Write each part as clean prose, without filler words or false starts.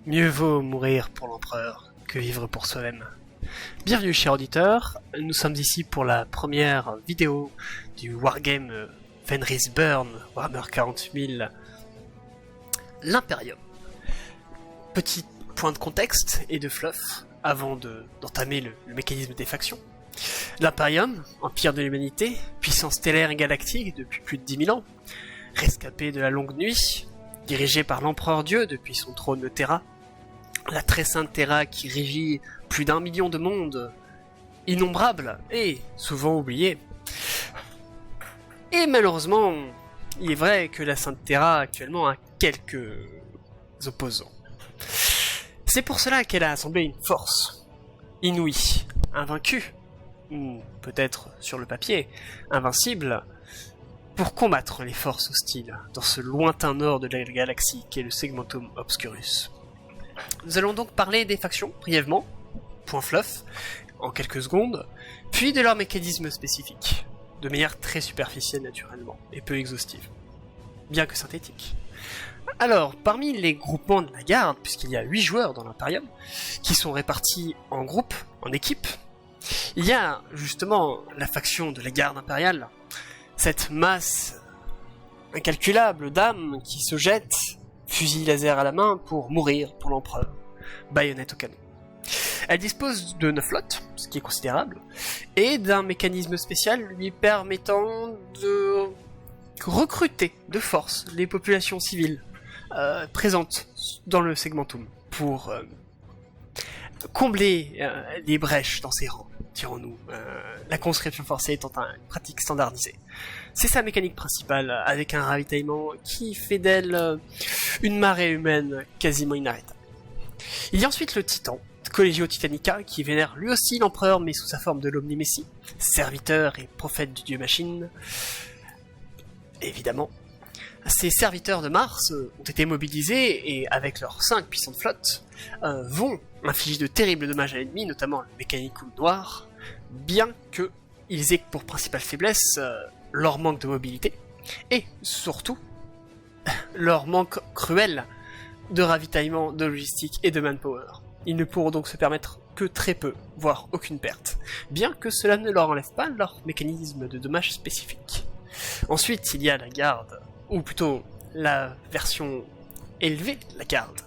Mieux vaut mourir pour l'empereur que vivre pour soi-même. Bienvenue chers auditeurs, nous sommes ici pour la première vidéo du wargame Fenris Burn Warhammer 40 000 l'Imperium. Petit point de contexte et de fluff avant d'entamer le mécanisme des factions. L'Imperium, empire de l'humanité, puissance stellaire et galactique depuis plus de 10 000 ans, rescapé de la longue nuit, dirigé par l'empereur Dieu depuis son trône de Terra, la très sainte Terra qui régit plus d'1 million de mondes, innombrables et souvent oubliés. Et malheureusement, il est vrai que la sainte Terra actuellement a quelques opposants. C'est pour cela qu'elle a assemblé une force inouïe, invaincue, ou peut-être sur le papier, invincible, pour combattre les forces hostiles dans ce lointain nord de la galaxie qu'est le Segmentum Obscurus. Nous allons donc parler des factions, brièvement, point fluff, en quelques secondes, puis de leurs mécanismes spécifiques, de manière très superficielle naturellement, et peu exhaustive, bien que synthétique. Alors, parmi les groupements de la garde, puisqu'il y a 8 joueurs dans l'Imperium, qui sont répartis en groupes, en équipes, il y a justement la faction de la garde impériale, cette masse incalculable d'âmes qui se jettent, fusil laser à la main, pour mourir pour l'empereur, baïonnette au canon. Elle dispose de 9 flottes, ce qui est considérable, et d'un mécanisme spécial lui permettant de recruter de force les populations civiles présentes dans le segmentum pour combler les brèches dans ses rangs, dirons-nous, la conscription forcée étant une pratique standardisée. C'est sa mécanique principale, avec un ravitaillement qui fait d'elle une marée humaine quasiment inarrêtable. Il y a ensuite le Titan, Collegio Titanica, qui vénère lui aussi l'empereur, mais sous sa forme de l'Omni-Messie, serviteur et prophète du dieu machine. Évidemment. Ces serviteurs de Mars ont été mobilisés et, avec leurs 5 puissantes flottes, vont infliger de terribles dommages à l'ennemi, notamment le Mechanicum noir, bien qu'ils aient pour principale faiblesse leur manque de mobilité, et surtout, leur manque cruel de ravitaillement, de logistique et de manpower. Ils ne pourront donc se permettre que très peu, voire aucune perte, bien que cela ne leur enlève pas leur mécanisme de dommages spécifique. Ensuite, il y a la garde, ou plutôt la version élevée de la garde,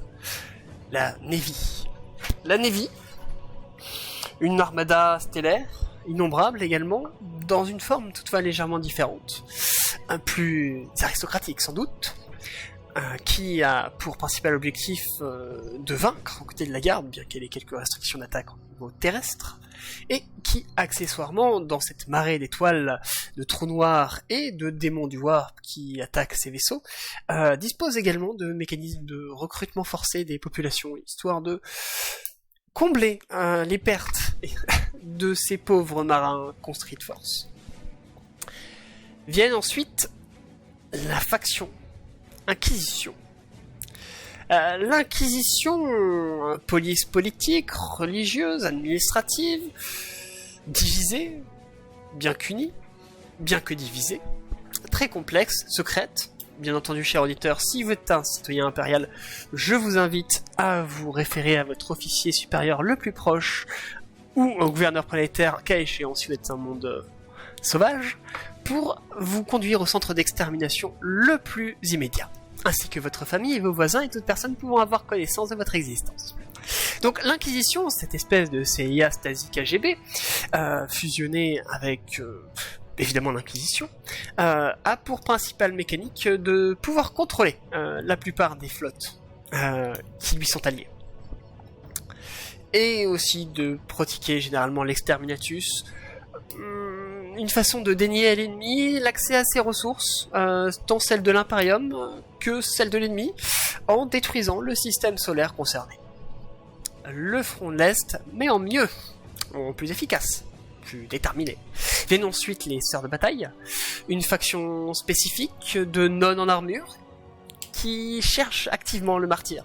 la Navy. La Navy, une armada stellaire, innombrable également, dans une forme toutefois légèrement différente, plus aristocratique sans doute, qui a pour principal objectif de vaincre aux côtés de la garde, bien qu'elle ait quelques restrictions d'attaque au niveau terrestre, et qui, accessoirement, dans cette marée d'étoiles, de trous noirs et de démons du warp qui attaquent ces vaisseaux, dispose également de mécanismes de recrutement forcé des populations, histoire de combler les pertes de ces pauvres marins construits de force. Viennent ensuite la faction Inquisition. L'Inquisition, police politique, religieuse, administrative, divisée, bien qu'unie, bien que divisée, très complexe, secrète. Bien entendu, cher auditeur, si vous êtes un citoyen impérial, je vous invite à vous référer à votre officier supérieur le plus proche, ou au gouverneur planétaire, cas échéant si vous êtes un monde sauvage, pour vous conduire au centre d'extermination le plus immédiat, ainsi que votre famille et vos voisins et toute personne pouvant avoir connaissance de votre existence. Donc l'Inquisition, cette espèce de CIA Stasi KGB, fusionnée avec évidemment l'Inquisition, a pour principale mécanique de pouvoir contrôler la plupart des flottes qui lui sont alliées. Et aussi de pratiquer généralement l'exterminatus, une façon de dénier à l'ennemi l'accès à ses ressources, tant celles de l'Imperium que celles de l'ennemi, en détruisant le système solaire concerné. Le front de l'Est, mais en mieux, en plus efficace, plus déterminé. Viennent ensuite les Sœurs de Bataille, une faction spécifique de nonnes en armure, qui cherchent activement le martyr,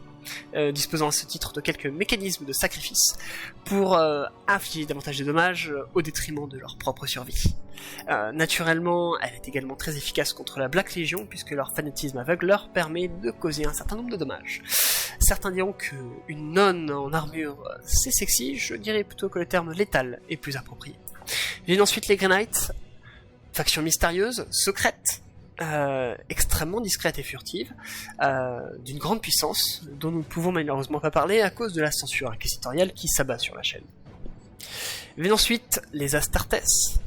disposant à ce titre de quelques mécanismes de sacrifice pour infliger davantage de dommages au détriment de leur propre survie. Naturellement, elle est également très efficace contre la Black Legion puisque leur fanatisme aveugle leur permet de causer un certain nombre de dommages. Certains diront qu'une nonne en armure c'est sexy, je dirais plutôt que le terme létal est plus approprié. Viennent ensuite les Grey Knights, faction mystérieuse, secrète, extrêmement discrète et furtive, d'une grande puissance, dont nous ne pouvons malheureusement pas parler à cause de la censure inquisitoriale qui s'abat sur la chaîne. Viennent ensuite les Astartes,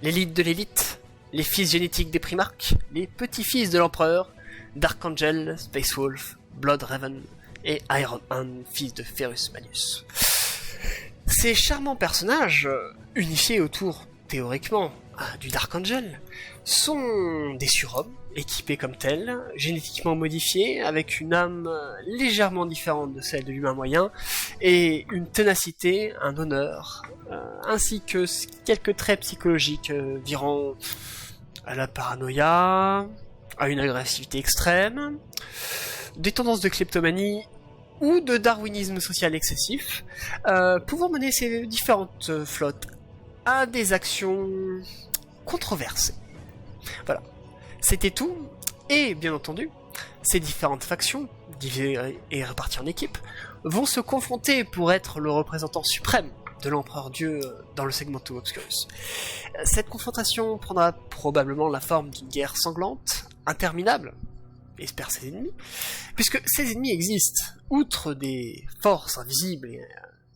l'élite de l'élite, les fils génétiques des Primarques, les petits-fils de l'Empereur, Dark Angel, Space Wolf, Blood Raven et Iron Hand, fils de Ferrus Manus. Ces charmants personnages, unifiés autour, théoriquement, du Dark Angel, sont des surhommes, équipés comme tels, génétiquement modifiés, avec une âme légèrement différente de celle de l'humain moyen, et une ténacité, un honneur, ainsi que quelques traits psychologiques virant à la paranoïa, à une agressivité extrême, des tendances de kleptomanie ou de darwinisme social excessif, pouvant mener ces différentes flottes à des actions controversées. Voilà. C'était tout, et bien entendu, ces différentes factions, divisées et réparties en équipes, vont se confronter pour être le représentant suprême de l'Empereur Dieu dans le Segmento Obscurus. Cette confrontation prendra probablement la forme d'une guerre sanglante, interminable, espère ses ennemis, puisque ces ennemis existent, outre des forces invisibles et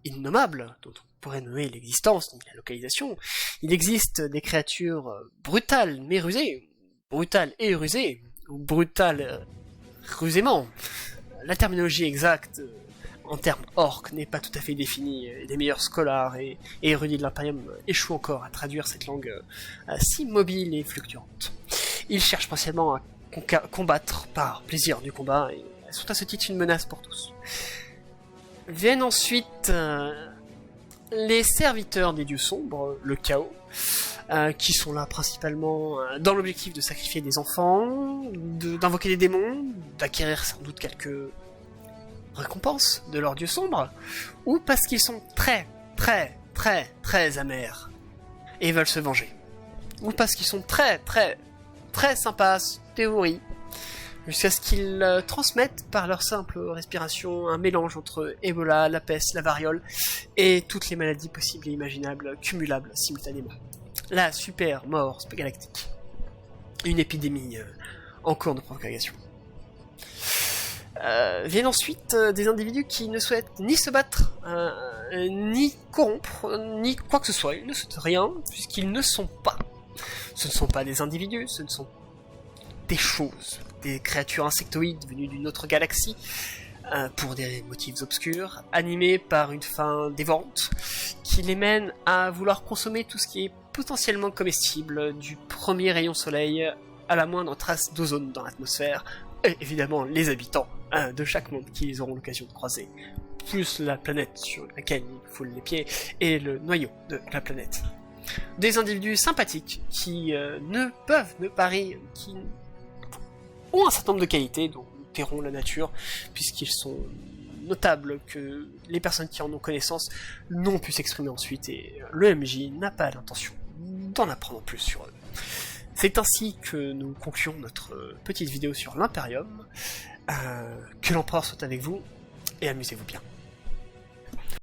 innommables, dont on pourrait nommer l'existence, donc la localisation, il existe des créatures brutales mais rusées, brutales et rusées, ou brutales rusément. La terminologie exacte en termes orques n'est pas tout à fait définie, et les meilleurs scholars et érudits de l'Imperium échouent encore à traduire cette langue si mobile et fluctuante. Ils cherchent potentiellement à combattre par plaisir du combat, et elles sont à ce titre une menace pour tous. Viennent ensuite les serviteurs des dieux sombres, le chaos, qui sont là principalement dans l'objectif de sacrifier des enfants, d'invoquer des démons, d'acquérir sans doute quelques récompenses de leurs dieux sombres, ou parce qu'ils sont très amers et veulent se venger, ou parce qu'ils sont très sympas, théorie, jusqu'à ce qu'ils transmettent par leur simple respiration un mélange entre Ebola, la peste, la variole et toutes les maladies possibles et imaginables cumulables simultanément. La super mort galactique. Une épidémie en cours de propagation. Viennent ensuite des individus qui ne souhaitent ni se battre, ni corrompre, ni quoi que ce soit. Ils ne souhaitent rien, puisqu'ils ne sont pas. Ce ne sont pas des individus, ce ne sont des choses, des créatures insectoïdes venues d'une autre galaxie, pour des motifs obscurs, animés par une faim dévorante, qui les mène à vouloir consommer tout ce qui est potentiellement comestible, du premier rayon soleil à la moindre trace d'ozone dans l'atmosphère, et évidemment les habitants de chaque monde qu'ils auront l'occasion de croiser, plus la planète sur laquelle ils foulent les pieds, et le noyau de la planète. Des individus sympathiques qui ne peuvent ne pas rire, qui ont un certain nombre de qualités dont nous tairons la nature, puisqu'ils sont notables que les personnes qui en ont connaissance n'ont pu s'exprimer ensuite, et le MJ n'a pas l'intention d'en apprendre plus sur eux. C'est ainsi que nous concluons notre petite vidéo sur l'Imperium. Que l'Empereur soit avec vous, et amusez-vous bien.